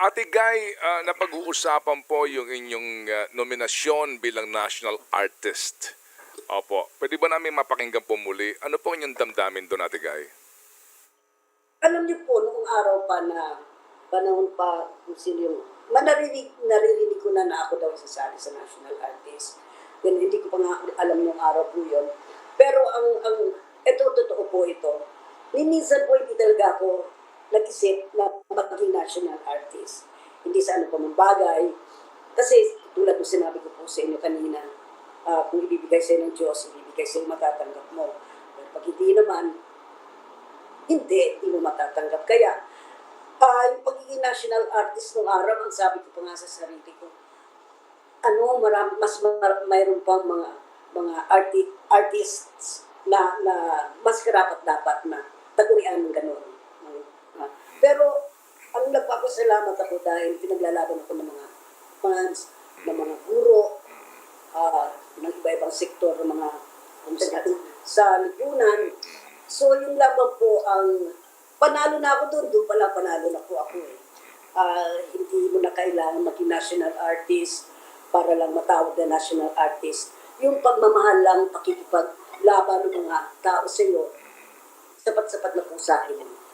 Ate Guy, napag-uusapan po yung inyong nominasyon bilang National Artist. Opo, pwede ba namin mapakinggan po muli? Ano po inyong damdamin doon, Ate Guy? Alam niyo po, noong araw pa na panahon pa kung sino yung naririnig ko na ako daw sasali sa National Artist. Then hindi ko pa nga alam nung araw po yun. Pero ito, totoo po ito. Minsan po hindi talaga ako nag-isip na maging national artist. Hindi sa ano pa mang bagay. Kasi tulad ng sinabi ko po sa inyo kanina, kung ibibigay sa ng Diyos, ibibigay sa matatanggap mo. Pero pag hindi naman, hindi mo matatanggap. Kaya, yung pagiging national artist nung araw, ang sabi ko pa nga sa sarili ko, mayroon pang mga artists na mas karapat dapat na tagurian ng gano'n. Pero, ang nagpapasalamat ako dahil pinaglalaban ako ng mga fans, ng mga guro, ng iba-ibang sektor, ng mga sa lipunan. So, yung laban po ang panalo na ako doon pala panalo na po ako eh. Hindi mo na kailangan maging national artist para lang matawag na national artist. Yung pagmamahal lang, pakikipaglaban ng mga tao sa iyo, sapat-sapat na po sa akin.